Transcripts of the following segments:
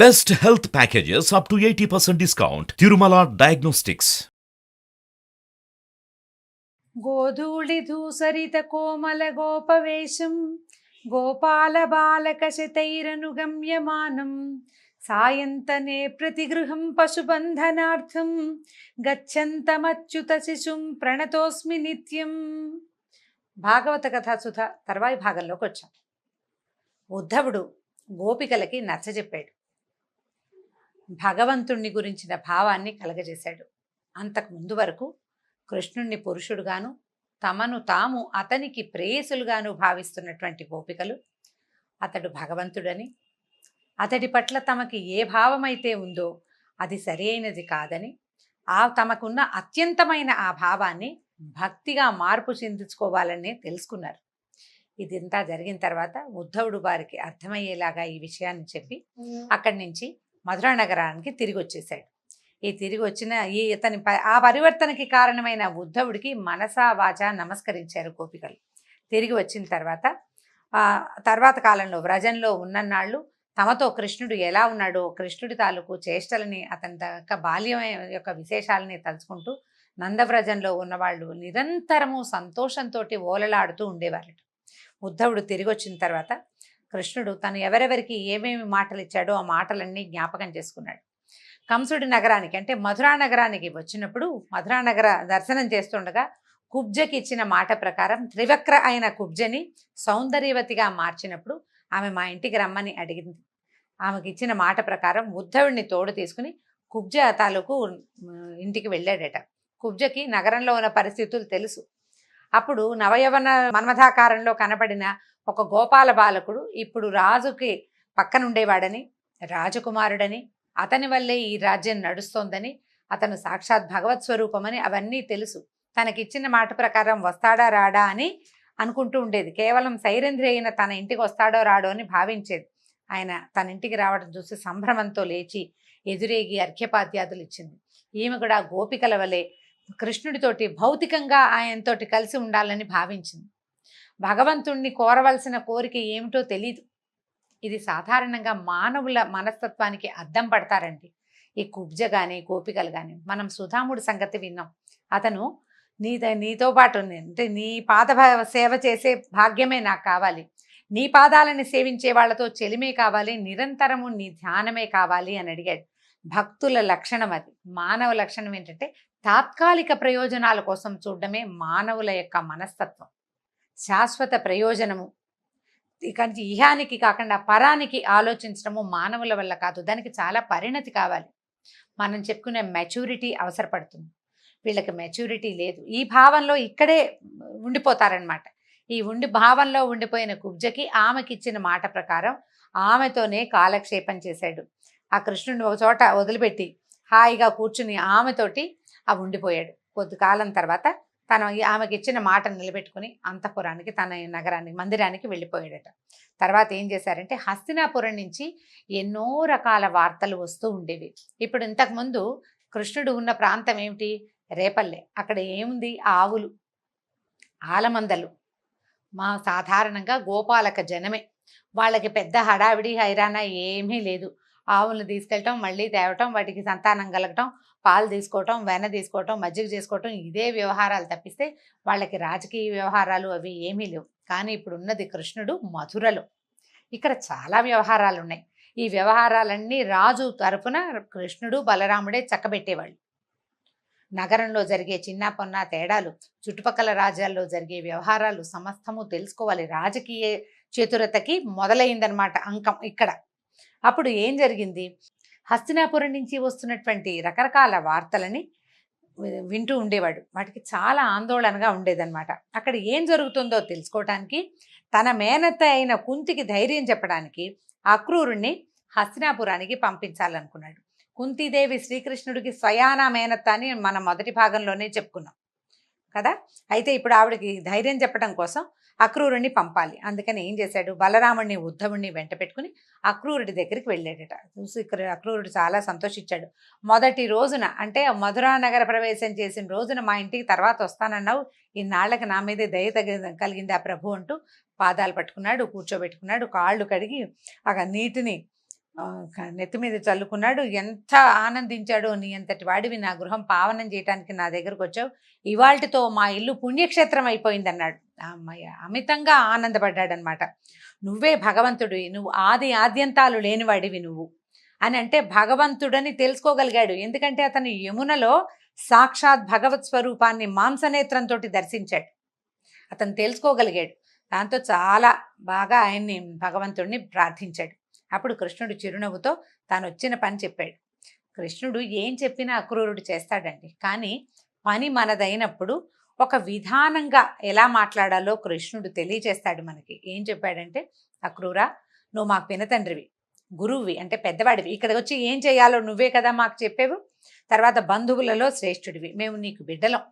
Best health packages up to 80% discount. Tirumala Diagnostics. గోధూళిధూసరిత కోమల గోపవేశం గోపాల బాలక శతైరనుగమ్యమానం సాయంతనే ప్రతిగృహం పశుబంధనార్థం గచ్చంతమచ్యుత శిశుం ప్రణతోస్మి నిత్యం. భాగవత కథా సుధ తర్వాయి భాగంలోకి వచ్చాం. ఉద్ధవుడు గోపికలకి నచ్చజెప్పాడు, భగవంతుణ్ణి గురించిన భావాన్ని కలగజేశాడు. అంతకు ముందు వరకు కృష్ణుణ్ణి పురుషుడుగాను తమను తాము అతనికి ప్రేయసులుగాను భావిస్తున్నటువంటి గోపికలు అతడు భగవంతుడని, అతడి పట్ల తమకి ఏ భావమైతే ఉందో అది సరి అయినది కాదని, తమకున్న అత్యంతమైన ఆ భావాన్ని భక్తిగా మార్పు చెందించుకోవాలని తెలుసుకున్నారు. ఇదంతా జరిగిన తర్వాత ఉద్ధవుడు వారికి అర్థమయ్యేలాగా ఈ విషయాన్ని చెప్పి అక్కడి నుంచి మధురా నగరానికి తిరిగి వచ్చేసాడు. ఈ తిరిగి వచ్చిన ఆ పరివర్తనకి కారణమైన ఉద్ధవుడికి మనసా వాచా నమస్కరించారు గోపికలు. తిరిగి వచ్చిన తర్వాత కాలంలో వ్రజంలో ఉన్ననాళ్ళు తమతో కృష్ణుడు ఎలా ఉన్నాడో, కృష్ణుడి తాలూకు చేష్టలని, అతని యొక్క బాల్యం యొక్క విశేషాలని తలుచుకుంటూ నందవ్రజంలో ఉన్నవాళ్ళు నిరంతరము సంతోషంతో ఓలలాడుతూ ఉండేవారట. ఉద్ధవుడు తిరిగి వచ్చిన తర్వాత కృష్ణుడు తను ఎవరెవరికి ఏమేమి మాటలు ఇచ్చాడో ఆ మాటలన్నీ జ్ఞాపకం చేసుకున్నాడు. కంసుడి నగరానికి అంటే మధురా నగరానికి వచ్చినప్పుడు మధురా నగర దర్శనం చేస్తుండగా కుబ్జకి ఇచ్చిన మాట ప్రకారం త్రివక్ర అయిన కుబ్జని సౌందర్యవతిగా మార్చినప్పుడు ఆమె మా ఇంటికి రమ్మని అడిగింది. ఆమెకి ఇచ్చిన మాట ప్రకారం ఉద్ధవుడిని తోడు తీసుకుని కుబ్జ తాలూకు ఇంటికి వెళ్ళాడట. కుబ్జకి నగరంలో ఉన్న పరిస్థితులు తెలుసు. అప్పుడు నవయవన మన్మథాకారంలో కనపడిన ఒక గోపాల బాలకుడు ఇప్పుడు రాజుకి పక్కనుండేవాడని, రాజకుమారుడని, అతని వల్లే ఈ రాజ్యం నడుస్తోందని, అతను సాక్షాత్ భగవత్ స్వరూపమని అవన్నీ తెలుసు. తనకిచ్చిన మాట ప్రకారం వస్తాడా రాడా అని అనుకుంటూ ఉండేది. కేవలం సైరంధ్రి అయిన తన ఇంటికి వస్తాడో రాడో అని భావించేది. ఆయన తన ఇంటికి రావడం చూసి సంభ్రమంతో లేచి ఎదురేగి అర్ఘ్యపాద్యాదులు ఇచ్చింది. ఈమె కూడా గోపికల వలె కృష్ణుడితోటి భౌతికంగా ఆయనతోటి కలిసి ఉండాలని భావించింది. భగవంతుణ్ణి కోరవలసిన కోరిక ఏమిటో తెలీదు. ఇది సాధారణంగా మానవుల మనస్తత్వానికి అద్దం పడతారండి ఈ కుబ్జ కానీ గోపికలు కానీ. మనం సుధాముడి సంగతి విన్నాం. అతను నీతో పాటు అంటే నీ పాద సేవ చేసే భాగ్యమే నాకు కావాలి, నీ పాదాలని సేవించే వాళ్ళతో చెలిమే కావాలి, నిరంతరము నీ ధ్యానమే కావాలి అని అడిగాడు. భక్తుల లక్షణం అది. మానవ లక్షణం ఏంటంటే తాత్కాలిక ప్రయోజనాల కోసం చూడడమే మానవుల యొక్క మనస్తత్వం. శాశ్వత ప్రయోజనము ఇక్కడి ఇహానికి కాకుండా పరానికి ఆలోచించడము మానవుల వల్ల కాదు. దానికి చాలా పరిణతి కావాలి. మనం చెప్పుకునే మెచ్యూరిటీ అవసరపడుతుంది. వీళ్ళకి మెచ్యూరిటీ లేదు. ఈ భావంలో ఇక్కడే ఉండిపోతారనమాట. ఈ భావంలో ఉండిపోయిన కుబ్జకి ఆమెకి ఇచ్చిన మాట ప్రకారం ఆమెతోనే కాలక్షేపం చేశాడు. ఆ కృష్ణుడిని ఒక చోట వదిలిపెట్టి హాయిగా కూర్చుని ఆమెతోటి ఉండిపోయాడు. కొద్ది కాలం తర్వాత ఆమెకి ఇచ్చిన మాట నిలబెట్టుకుని అంతఃపురానికి, తన నగరానికి, మందిరానికి వెళ్ళిపోయాడట. తర్వాత ఏం చేశారంటే హస్తినాపురం నుంచి ఎన్నో రకాల వార్తలు వస్తూ ఉండేవి. ఇప్పుడు ఇంతకుముందు కృష్ణుడు ఉన్న ప్రాంతం ఏమిటి? రేపల్లె. అక్కడ ఏముంది? ఆవులు, ఆలమందలు. సాధారణంగా గోపాలక జనమే. వాళ్ళకి పెద్ద హడావిడి హైరానా ఏమీ లేదు. ఆవులను తీసుకెళ్ళటం, మళ్ళీ తేవటం, వాటికి సంతానం కలగటం, పాలు తీసుకోవటం, వెన్న తీసుకోవటం, మజ్జిగ చేసుకోవటం, ఇదే వ్యవహారాలు తప్పిస్తే వాళ్ళకి రాజకీయ వ్యవహారాలు అవి ఏమీ లేవు. కానీ ఇప్పుడు ఉన్నది కృష్ణుడు మధురలో. ఇక్కడ చాలా వ్యవహారాలు ఉన్నాయి. ఈ వ్యవహారాలన్నీ రాజు తరపున కృష్ణుడు బలరాముడే చక్కబెట్టేవాళ్ళు. నగరంలో జరిగే చిన్న పొన్న తేడాలు, చుట్టుపక్కల రాజ్యాల్లో జరిగే వ్యవహారాలు సమస్తము తెలుసుకోవాలి. రాజకీయ చతురతకి మొదలైందనమాట అంకం ఇక్కడ. అప్పుడు ఏం జరిగింది? హస్తినాపురం నుంచి వస్తున్నటువంటి రకరకాల వార్తలని వింటూ ఉండేవాడు. వాటికి చాలా ఆందోళనగా ఉండేదన్నమాట. అక్కడ ఏం జరుగుతుందో తెలుసుకోవటానికి, తన మేనత్త అయిన కుంతికి ధైర్యం చెప్పడానికి అక్రూరుణ్ణి హస్తినాపురానికి పంపించాలనుకున్నాడు. కుంతీదేవి శ్రీకృష్ణుడికి స్వయానా మేనత్త అని మనం మొదటి భాగంలోనే చెప్పుకున్నాం కదా. అయితే ఇప్పుడు ఆవిడకి ధైర్యం చెప్పడం కోసం అక్రూరుణ్ణి పంపాలి. అందుకని ఏం చేశాడు? బలరాముడిని ఉద్ధవుణ్ణి వెంట పెట్టుకుని అక్రూరుడి దగ్గరికి వెళ్ళాడట. చూసి అక్రూరుడు చాలా సంతోషించాడు. మొదటి రోజున అంటే మధురా నగర ప్రవేశం చేసిన రోజున మా ఇంటికి తర్వాత వస్తానన్నావు, ఇన్నాళ్లకి నా మీదే దయ కలిగింది ఆ ప్రభు అంటూ పాదాలు పట్టుకున్నాడు, కూర్చోబెట్టుకున్నాడు, కాళ్ళు కడిగి ఆ నీటిని నెత్తి మీద చల్లుకున్నాడు. ఎంత ఆనందించాడో, నీ అంతటి వాడివి నా గృహం పావనం చేయటానికి నా దగ్గరకు వచ్చావు, ఇవాల్టితో మా ఇల్లు పుణ్యక్షేత్రం అయిపోయిందన్నాడు. అమ్మయ్య, అమితంగా ఆనందపడ్డాడనమాట. నువ్వే భగవంతుడివి, నువ్వు ఆది ఆద్యంతాలు లేనివాడివి నువ్వు అని అంటే భగవంతుడని తెలుసుకోగలిగాడు. ఎందుకంటే అతను యమునలో సాక్షాత్ భగవత్ స్వరూపాన్ని మాంసనేత్రంతో దర్శించాడు. అతను తెలుసుకోగలిగాడు. దాంతో చాలా బాగా ఆయన్ని భగవంతుడిని ప్రార్థించాడు. అప్పుడు కృష్ణుడు చిరునవ్వుతో తాను వచ్చిన పని చెప్పాడు. కృష్ణుడు ఏం చెప్పినా అక్రూరుడు చేస్తాడండి. కానీ పని మనదైనప్పుడు ఒక విధానంగా ఎలా మాట్లాడాలో కృష్ణుడు తెలియచేస్తాడు మనకి. ఏం చెప్పాడంటే, అక్రూరా, నువ్వు మాకు పినతండ్రివి, గురువువి అంటే పెద్దవాడివి, ఇక్కడికి వచ్చి ఏం చేయాలో నువ్వే కదా మాకు చెప్పేవు. తర్వాత బంధువులలో శ్రేష్ఠుడివి, మేము నీకు బిడ్డలం.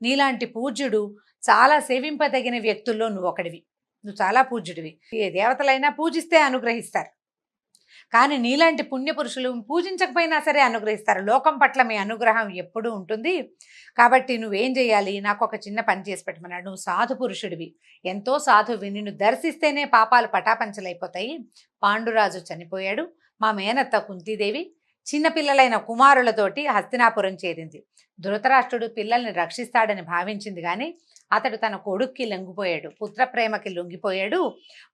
నీలాంటి పూజ్యుడు చాలా సేవింపదగిన వ్యక్తుల్లో నువ్వు ఒకడివి. నువ్వు చాలా పూజ్యుడివి. ఏ దేవతలైనా పూజిస్తే అనుగ్రహిస్తారు, కానీ నీలాంటి పుణ్యపురుషులు పూజించకపోయినా సరే అనుగ్రహిస్తారు. లోకం పట్ల మీ అనుగ్రహం ఎప్పుడూ ఉంటుంది. కాబట్టి నువ్వేం చేయాలి, నాకు ఒక చిన్న పని చేసి పెట్టమన్నాడు. నువ్వు సాధు పురుషుడివి, ఎంతో సాధువి, నిన్ను దర్శిస్తేనే పాపాలు పటాపంచలైపోతాయి. పాండురాజు చనిపోయాడు. మా మేనత్త కుంతీదేవి చిన్నపిల్లలైన కుమారులతోటి హస్తినాపురం చేరింది. ధృతరాష్ట్రుడు పిల్లల్ని రక్షిస్తాడని భావించింది, కానీ అతడు తన కొడుక్కి లొంగిపోయాడు, పుత్ర ప్రేమకి లొంగిపోయాడు.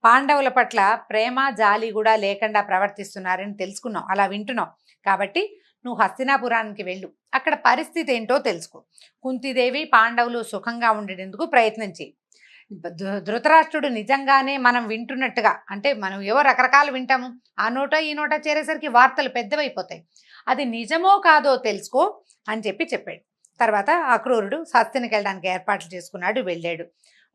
పాండవుల పట్ల ప్రేమ జాలి కూడా లేకుండా ప్రవర్తిస్తున్నారని తెలుసుకున్నాం, అలా వింటున్నాం. కాబట్టి నువ్వు హస్తినాపురానికి వెళ్ళు, అక్కడ పరిస్థితి ఏంటో తెలుసుకో. కుంతీదేవి పాండవులు సుఖంగా ఉండేందుకు ప్రయత్నం చేయి. ధృతరాష్ట్రుడు నిజంగానే మనం వింటున్నట్టుగా, అంటే మనం ఏవో రకరకాలు వింటాము, ఆ నోట ఈ నోట చేరేసరికి వార్తలు పెద్దవైపోతాయి, అది నిజమో కాదో తెలుసుకో అని చెప్పాడు. తర్వాత అక్రూరుడు హస్తినికి వెళ్ళడానికి ఏర్పాట్లు చేసుకున్నాడు, వెళ్ళాడు.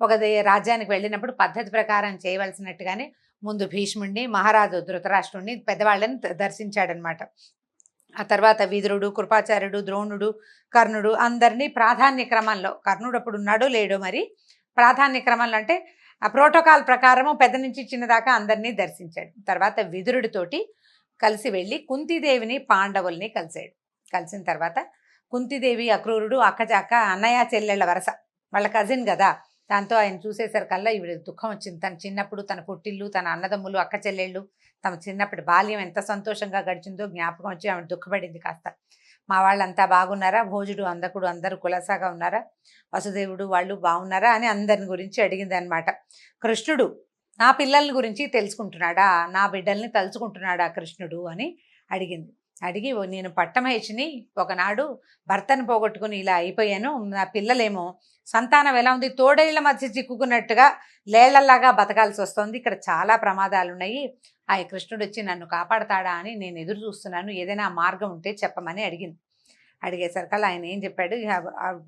ఒక రాజ్యానికి వెళ్ళినప్పుడు పద్ధతి ప్రకారం చేయవలసినట్టుగానే ముందు భీష్ముడిని, మహారాజు ధృతరాష్ట్రుడిని, పెద్దవాళ్ళని దర్శించాడనమాట. ఆ తర్వాత విదురుడు, కృపాచార్యుడు, ద్రోణుడు, కర్ణుడు అందరినీ ప్రాధాన్య క్రమంలో, కర్ణుడు అప్పుడు ఉన్నాడో లేడో మరి, ప్రాధాన్య క్రమంలో అంటే ఆ ప్రోటోకాల్ ప్రకారము పెద్ద నుంచి చిన్న దాకా అందరినీ దర్శించాడు. తర్వాత విదురుడితోటి కలిసి వెళ్ళి కుంతీదేవిని పాండవుల్ని కలిశాడు. కలిసిన తర్వాత కుంతీదేవి అక్రూరుడు అక్క అన్నయ్య చెల్లెళ్ళ వరస, వాళ్ళ కజిన్ కదా, దాంతో ఆయన చూసేసరికల్లా ఈవిడ దుఃఖం వచ్చింది. తన చిన్నప్పుడు తన పుట్టిల్లు, తన అన్నదమ్ములు, అక్క చెల్లెళ్ళు, తమ చిన్నప్పటి బాల్యం ఎంత సంతోషంగా గడిచిందో జ్ఞాపకం వచ్చి ఆవిడ దుఃఖపడింది కాస్త. మా వాళ్ళంతా బాగున్నారా, భోజుడు అందకుడు అందరూ కులసాగా ఉన్నారా, వసుదేవుడు వాళ్ళు బాగున్నారా అని అందరిని గురించి అడిగింది అనమాట. కృష్ణుడు నా పిల్లల గురించి తెలుసుకుంటున్నాడా, నా బిడ్డల్ని తలుచుకుంటున్నాడా కృష్ణుడు అని అడిగింది. అడిగి, నేను పట్టమహేషిని, ఒకనాడు భర్తను పోగొట్టుకుని ఇలా అయిపోయాను, నా పిల్లలేమో సంతానం ఎలా ఉంది, తోడేళ్ల మధ్య చిక్కుకున్నట్టుగా లేళ్లలాగా బతకాల్సి వస్తుంది, ఇక్కడ చాలా ప్రమాదాలు ఉన్నాయి, ఆ కృష్ణుడు వచ్చి నన్ను కాపాడతాడా అని నేను ఎదురు చూస్తున్నాను, ఏదైనా మార్గం ఉంటే చెప్పమని అడిగింది. అడిగేసరికల్లా ఆయన ఏం చెప్పాడు,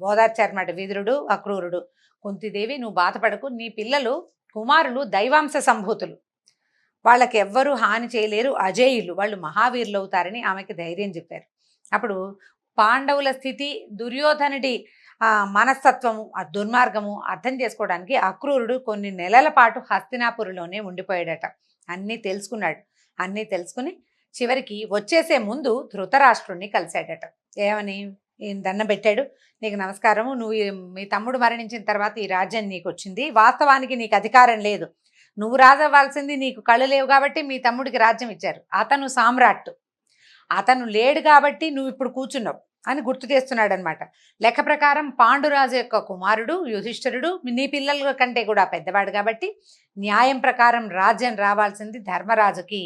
ఓదార్చారన్నమాట విదురుడు అక్రూరుడు. కుంతీదేవి, నువ్వు బాధపడకు, నీ పిల్లలు కుమారులు దైవాంశ సంభూతులు, వాళ్ళకి ఎవ్వరూ హాని చేయలేరు, అజేయులు, వాళ్ళు మహావీరులు అవుతారని ఆమెకి ధైర్యం చెప్పారు. అప్పుడు పాండవుల స్థితి, దుర్యోధనుడి మనస్తత్వము, ఆ దుర్మార్గము అర్థం చేసుకోవడానికి అక్రూరుడు కొన్ని నెలల పాటు హస్తినాపురంలోనే ఉండిపోయాడట. అన్నీ తెలుసుకున్నాడు. అన్నీ తెలుసుకుని చివరికి వచ్చేసే ముందు ధృతరాష్ట్రుడిని కలిశాడట. ఏమని దండం పెట్టాడు, నీకు నమస్కారము, నువ్వు మీ తమ్ముడు మరణించిన తర్వాత ఈ రాజ్యం నీకు వచ్చింది, వాస్తవానికి నీకు అధికారం లేదు, నువ్వు రాజవ్వాల్సింది, నీకు కళ్ళు లేవు కాబట్టి మీ తమ్ముడికి రాజ్యం ఇచ్చారు, అతను సామ్రాట్, అతను లేడు కాబట్టి నువ్వు ఇప్పుడు కూర్చున్నావు అని గుర్తు చేస్తున్నాడు అనమాట. లెక్క ప్రకారం పాండురాజు యొక్క కుమారుడు యుధిష్ఠిరుడు నీ పిల్లల కంటే కూడా పెద్దవాడు కాబట్టి న్యాయం ప్రకారం రాజ్యం రావాల్సింది ధర్మరాజుకి,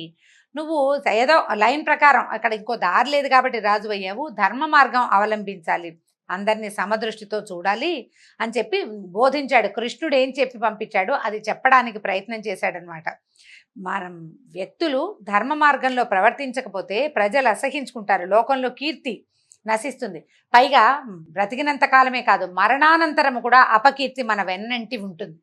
నువ్వు ఏదో లైన్ ప్రకారం అక్కడ ఇంకో దారి లేదు కాబట్టి రాజు అయ్యావు, ధర్మ మార్గం అవలంబించాలి, అందరినీ సమదృష్టితో చూడాలి అని చెప్పి బోధించాడు. కృష్ణుడు ఏం చెప్పి పంపించాడో అది చెప్పడానికి ప్రయత్నం చేశాడనమాట. మనం వ్యక్తులు ధర్మ మార్గంలో ప్రవర్తించకపోతే ప్రజలు అసహించుకుంటారు, లోకంలో కీర్తి నశిస్తుంది, పైగా బ్రతికినంత కాలమే కాదు మరణానంతరము కూడా అపకీర్తి మన వెన్నంటి ఉంటుంది,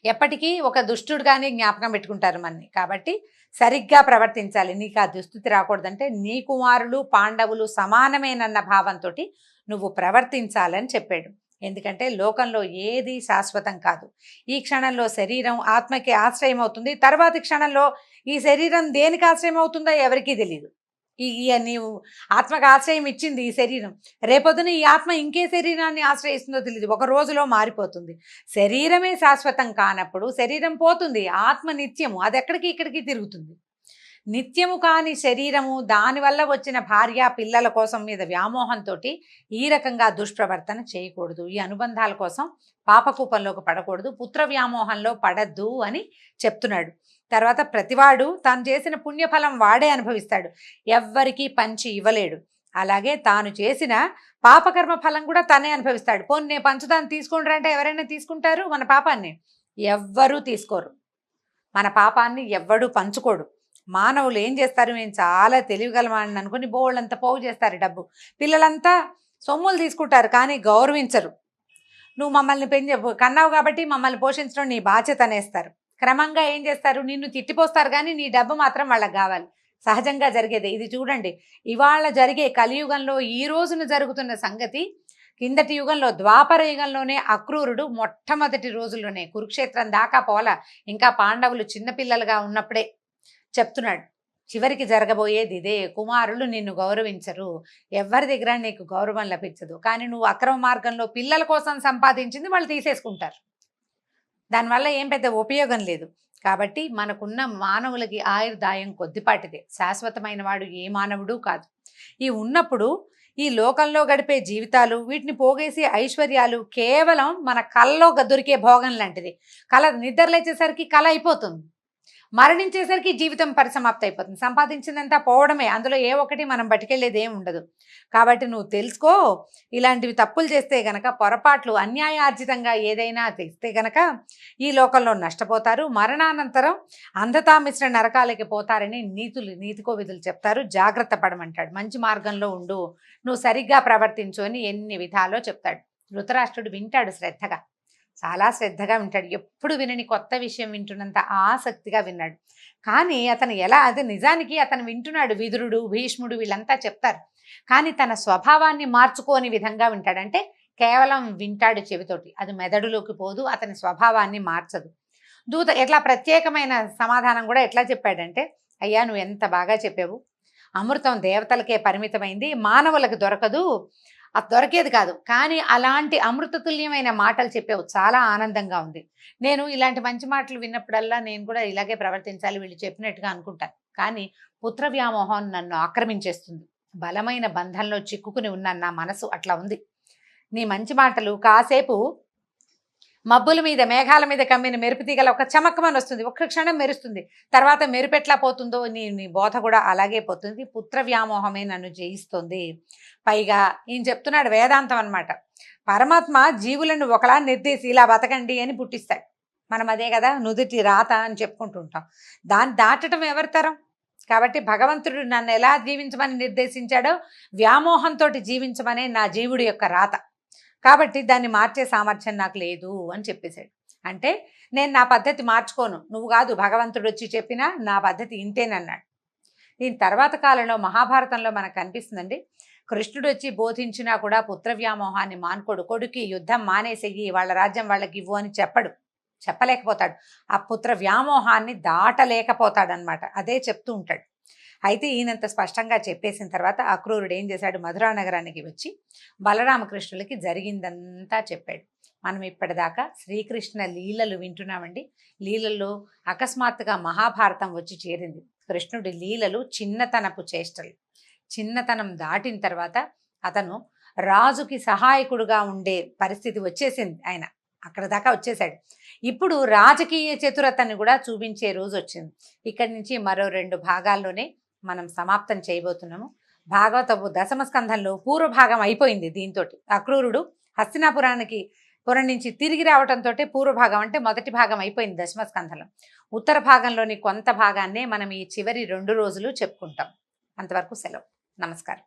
ఎప్పటికీ ఒక దుష్టుడుగానే జ్ఞాపకం పెట్టుకుంటారు మనని. కాబట్టి సరిగ్గా ప్రవర్తించాలి, నీకు ఆ దుస్థితి రాకూడదంటే నీ కుమారులు పాండవులు సమానమేనన్న భావంతో నువ్వు ప్రవర్తించాలని చెప్పాడు. ఎందుకంటే లోకంలో ఏది శాశ్వతం కాదు, ఈ క్షణంలో శరీరం ఆత్మకి ఆశ్రయం అవుతుంది, తర్వాతి క్షణంలో ఈ శరీరం దేనికి ఆశ్రయం అవుతుందో ఎవరికీ తెలియదు. నీవు ఆత్మకు ఆశ్రయం ఇచ్చింది ఈ శరీరం, రేపొద్దున ఈ ఆత్మ ఇంకే శరీరాన్ని ఆశ్రయిస్తుందో తెలియదు, ఒక రోజులో మారిపోతుంది. శరీరమే శాశ్వతం కానప్పుడు శరీరం పోతుంది, ఆత్మ నిత్యము, అది ఎక్కడికి ఇక్కడికి తిరుగుతుంది. నిత్యము కాని శరీరము, దానివల్ల వచ్చిన భార్య పిల్లల కోసం మీద వ్యామోహంతో ఈ రకంగా దుష్ప్రవర్తన చేయకూడదు, ఈ అనుబంధాల కోసం పాపకూపంలోకి పడకూడదు, పుత్ర వ్యామోహంలో పడద్దు అని చెప్తున్నాడు. తర్వాత ప్రతివాడు తాను చేసిన పుణ్యఫలం వాడే అనుభవిస్తాడు, ఎవ్వరికీ పంచి ఇవ్వలేడు. అలాగే తాను చేసిన పాపకర్మ ఫలం కూడా తనే అనుభవిస్తాడు. పోనీ నేను పంచుదాన్ని తీసుకుంటారా అంటే ఎవరైనా తీసుకుంటారు? మన పాపాన్ని ఎవ్వరూ తీసుకోరు, మన పాపాన్ని ఎవ్వడూ పంచుకోడు. మానవులు ఏం చేస్తారు, మేము చాలా తెలివిగలమని అనుకుని బోళ్ళంతా పోగు చేస్తారు డబ్బు. పిల్లలంతా సొమ్ములు తీసుకుంటారు కానీ గౌరవించరు. నువ్వు మమ్మల్ని కన్నావు కాబట్టి మమ్మల్ని పోషించడం నీ బాధ్యత అనేస్తారు. క్రమంగా ఏం చేస్తారు, నిన్ను తిట్టిపోస్తారు కానీ నీ డబ్బు మాత్రం వాళ్ళకి కావాలి. సహజంగా జరిగేదే ఇది. చూడండి, ఇవాళ జరిగే కలియుగంలో ఈ రోజున జరుగుతున్న సంగతి కిందటి యుగంలో ద్వాపర యుగంలోనే అక్రూరుడు మొట్టమొదటి రోజుల్లోనే కురుక్షేత్రం దాకా పోల, ఇంకా పాండవులు చిన్నపిల్లలుగా ఉన్నప్పుడే చెప్తున్నాడు, చివరికి జరగబోయేది ఇదే. కుమారులు నిన్ను గౌరవించరు, ఎవరి దగ్గర నీకు గౌరవం లభించదు. కానీ నువ్వు అక్రమ మార్గంలో పిల్లల కోసం సంపాదించింది వాళ్ళు తీసేసుకుంటారు, దానివల్ల ఏం పెద్ద ఉపయోగం లేదు. కాబట్టి మనకున్న మానవులకి ఆయుర్దాయం కొద్దిపాటిదే, శాశ్వతమైన వాడు ఏ మానవుడు కాదు. ఈ ఉన్నప్పుడు ఈ లోకంలో గడిపే జీవితాలు, వీటిని పోగేసి ఐశ్వర్యాలు కేవలం మన కళ్ళలో దొరికే భోగం లాంటిది. కళ నిద్రలేచేసరికి కళ అయిపోతుంది, మరణించేసరికి జీవితం పరిసమాప్తి అయిపోతుంది. సంపాదించిందంతా పోవడమే, అందులో ఏ ఒక్కటి మనం బతికెళ్ళేది ఏమి ఉండదు. కాబట్టి నువ్వు తెలుసుకో, ఇలాంటివి తప్పులు చేస్తే గనక, పొరపాట్లు అన్యాయార్జితంగా ఏదైనా తెస్తే గనక ఈ లోకంలో నష్టపోతారు, మరణానంతరం అంధతా మిశ్ర నరకాలకి పోతారని నీతికో విధులు చెప్తారు. జాగ్రత్త పడమంటాడు, మంచి మార్గంలో ఉండు, నువ్వు సరిగ్గా ప్రవర్తించు అని ఎన్ని విధాలో చెప్తాడు. ధృతరాష్ట్రుడు వింటాడు శ్రద్ధగా, చాలా శ్రద్ధగా వింటాడు. ఎప్పుడు వినని కొత్త విషయం వింటున్నంత ఆసక్తిగా విన్నాడు. కానీ అతను అది నిజానికి అతను వింటున్నాడు, విదురుడు భీష్ముడు వీళ్ళంతా చెప్తారు, కానీ తన స్వభావాన్ని మార్చుకోని విధంగా వింటాడు. అంటే కేవలం వింటాడు చెవితోటి, అది మెదడులోకి పోదు, అతని స్వభావాన్ని మార్చదు. దూత ఎట్లా ప్రత్యేకమైన సమాధానం కూడా ఎట్లా చెప్పాడంటే, అయ్యా నువ్వు ఎంత బాగా చెప్పావు, అమృతం దేవతలకే పరిమితమైంది, మానవులకు దొరకదు, అది దొరికేది కాదు, కానీ అలాంటి అమృతతుల్యమైన మాటలు చెప్పావు, చాలా ఆనందంగా ఉంది. నేను ఇలాంటి మంచి మాటలు విన్నప్పుడల్లా నేను కూడా ఇలాగే ప్రవర్తించాలి వీళ్ళు చెప్పినట్టుగా అనుకుంటాను. కానీ పుత్ర వ్యామోహం నన్ను ఆక్రమించేస్తుంది, బలమైన బంధంలో చిక్కుకుని ఉన్న నా మనసు అట్లా ఉంది. నీ మంచి మాటలు కాసేపు మబ్బుల మీద మేఘాల మీద కమ్మిన మెరుపు తీగల ఒక చమక్కమని వస్తుంది, ఒక్క క్షణం మెరుస్తుంది, తర్వాత మెరుపెట్లా పోతుందో నీ బోధ కూడా అలాగే పోతుంది. పుత్ర వ్యామోహమే నన్ను జయిస్తుంది. పైగా ఈయన చెప్తున్నాడు వేదాంతం అన్నమాట. పరమాత్మ జీవులను ఒకలా నిర్దేశి ఇలా బతకండి అని పుట్టిస్తాడు. మనం అదే కదా నుదుటి రాత అని చెప్పుకుంటుంటాం, దాన్ని దాటడం ఎవరి తరం? కాబట్టి భగవంతుడు నన్ను ఎలా జీవించమని నిర్దేశించాడో వ్యామోహంతో జీవించమనే నా జీవుడి యొక్క రాత. కాబట్టి దాన్ని మార్చే సామర్థ్యం నాకు లేదు అని చెప్పేశాడు. అంటే నేను నా పద్ధతి మార్చుకోను, నువ్వు కాదు భగవంతుడు వచ్చి చెప్పినా నా పద్ధతి ఇంతేనన్నాడు. దీని తర్వాత కాలంలో మహాభారతంలో మనకు కనిపిస్తుందండి, కృష్ణుడు వచ్చి బోధించినా కూడా పుత్ర వ్యామోహాన్ని మానుకోడు. కొడుకి యుద్ధం మానేసేయి, వాళ్ళ రాజ్యం వాళ్ళకి ఇవ్వు అని చెప్పలేకపోతాడు. ఆ పుత్ర వ్యామోహాన్ని దాటలేకపోతాడనమాట, అదే చెప్తూ ఉంటాడు. అయితే ఈయనంత స్పష్టంగా చెప్పేసిన తర్వాత అక్రూరుడు ఏం చేశాడు, మధురా నగరానికి వచ్చి బలరామకృష్ణులకి జరిగిందంతా చెప్పాడు. మనం ఇప్పటిదాకా శ్రీకృష్ణ లీలలు వింటున్నామండి. లీలల్లో అకస్మాత్తుగా మహాభారతం వచ్చి చేరింది. కృష్ణుడి లీలలు చిన్నతనపు చేష్టలు. చిన్నతనం దాటిన తర్వాత అతను రాజుకి సహాయకుడుగా ఉండే పరిస్థితి వచ్చేసింది, ఆయన అక్కడ దాకా వచ్చేసాడు. ఇప్పుడు రాజకీయ చతురతని కూడా చూపించే రోజు వచ్చింది. ఇక్కడి నుంచి మరో 2 భాగాల్లోనే మనం సమాప్తం చేయబోతున్నాము. భాగవతపు దశమ స్కంధంలో పూర్వభాగం అయిపోయింది. దీంతో అక్రూరుడు పురం నుంచి తిరిగి రావడంతో పూర్వభాగం అంటే మొదటి భాగం అయిపోయింది దశమ స్కంధంలో. ఉత్తర భాగంలోని కొంత భాగాన్నే మనం ఈ చివరి 2 రోజులు చెప్పుకుంటాం. అంతవరకు సెలవు. నమస్కారం.